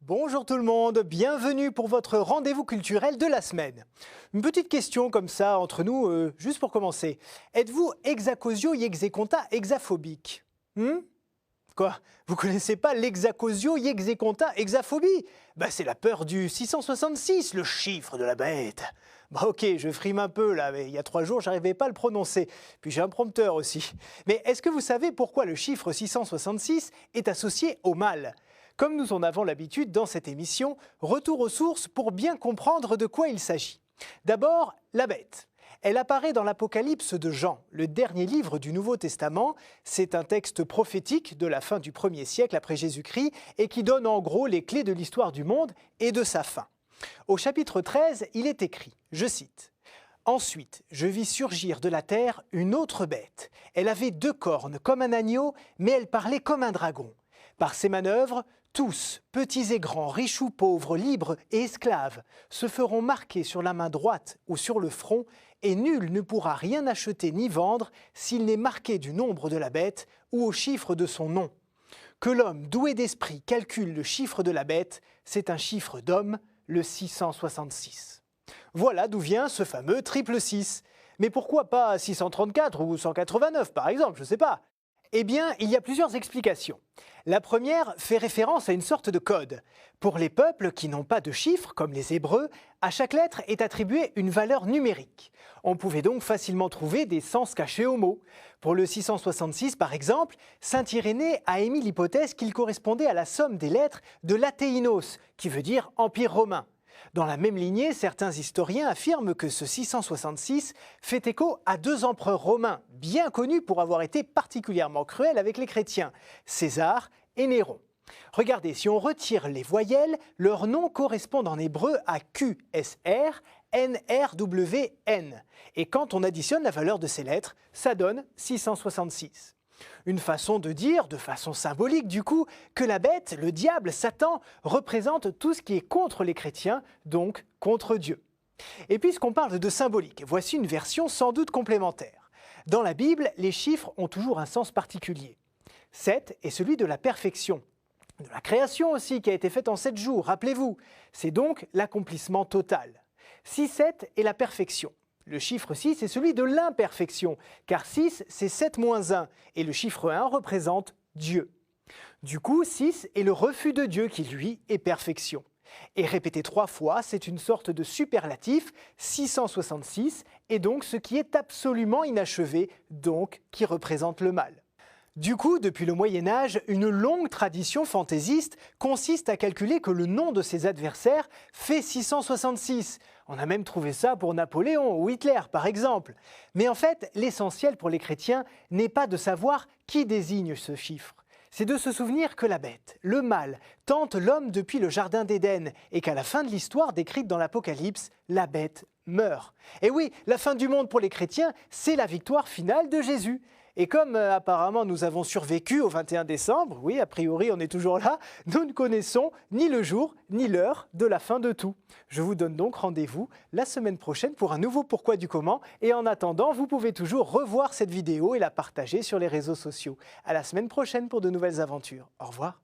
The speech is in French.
Bonjour tout le monde, bienvenue pour votre rendez-vous culturel de la semaine. Une petite question comme ça entre nous, juste pour commencer. Êtes-vous hexacosio yexeconta hexaphobique? Quoi? Vous connaissez pas l'hexacosio yexeconta hexaphobie? C'est la peur du 666, le chiffre de la bête. Ok, je frime un peu là, mais il y a 3 jours, j'arrivais pas à le prononcer. Puis j'ai un prompteur aussi. Mais est-ce que vous savez pourquoi le chiffre 666 est associé au mal? Comme nous en avons l'habitude dans cette émission, retour aux sources pour bien comprendre de quoi il s'agit. D'abord, la bête. Elle apparaît dans l'Apocalypse de Jean, le dernier livre du Nouveau Testament. C'est un texte prophétique de la fin du 1er siècle après Jésus-Christ et qui donne en gros les clés de l'histoire du monde et de sa fin. Au chapitre 13, il est écrit, je cite, « Ensuite, je vis surgir de la terre une autre bête. Elle avait 2 cornes comme un agneau, mais elle parlait comme un dragon. Par ses manœuvres, tous, petits et grands, riches ou pauvres, libres et esclaves, se feront marquer sur la main droite ou sur le front, et nul ne pourra rien acheter ni vendre s'il n'est marqué du nombre de la bête ou au chiffre de son nom. Que l'homme doué d'esprit calcule le chiffre de la bête, c'est un chiffre d'homme, le 666. Voilà d'où vient ce fameux triple 6. Mais pourquoi pas 634 ou 189 par exemple, je ne sais pas. Eh bien, il y a plusieurs explications. La première fait référence à une sorte de code. Pour les peuples qui n'ont pas de chiffres, comme les Hébreux, à chaque lettre est attribuée une valeur numérique. On pouvait donc facilement trouver des sens cachés aux mots. Pour le 666, par exemple, saint Irénée a émis l'hypothèse qu'il correspondait à la somme des lettres de l'Athéinos, qui veut dire Empire romain. Dans la même lignée, certains historiens affirment que ce 666 fait écho à 2 empereurs romains, bien connus pour avoir été particulièrement cruels avec les chrétiens, César et Néron. Regardez, si on retire les voyelles, leurs noms correspondent en hébreu à QSR, NRWN. Et quand on additionne la valeur de ces lettres, ça donne 666. Une façon de dire, de façon symbolique du coup, que la bête, le diable, Satan, représente tout ce qui est contre les chrétiens, donc contre Dieu. Et puisqu'on parle de symbolique, voici une version sans doute complémentaire. Dans la Bible, les chiffres ont toujours un sens particulier. 7 est celui de la perfection, de la création aussi qui a été faite en 7 jours, rappelez-vous. C'est donc l'accomplissement total. 6-7 est la perfection. Le chiffre 6 est celui de l'imperfection, car 6 c'est 7 moins 1, et le chiffre 1 représente Dieu. Du coup, 6 est le refus de Dieu qui, lui, est perfection. Et répété 3 fois, c'est une sorte de superlatif, 666, et donc ce qui est absolument inachevé, donc qui représente le mal. Du coup, depuis le Moyen-Âge, une longue tradition fantaisiste consiste à calculer que le nom de ses adversaires fait 666. On a même trouvé ça pour Napoléon ou Hitler, par exemple. Mais en fait, l'essentiel pour les chrétiens n'est pas de savoir qui désigne ce chiffre. C'est de se souvenir que la bête, le mal, tente l'homme depuis le jardin d'Éden et qu'à la fin de l'histoire décrite dans l'Apocalypse, la bête meurt. Et oui, la fin du monde pour les chrétiens, c'est la victoire finale de Jésus. Et comme apparemment nous avons survécu au 21 décembre, oui, a priori on est toujours là, nous ne connaissons ni le jour ni l'heure de la fin de tout. Je vous donne donc rendez-vous la semaine prochaine pour un nouveau Pourquoi du comment. Et en attendant, vous pouvez toujours revoir cette vidéo et la partager sur les réseaux sociaux. À la semaine prochaine pour de nouvelles aventures. Au revoir.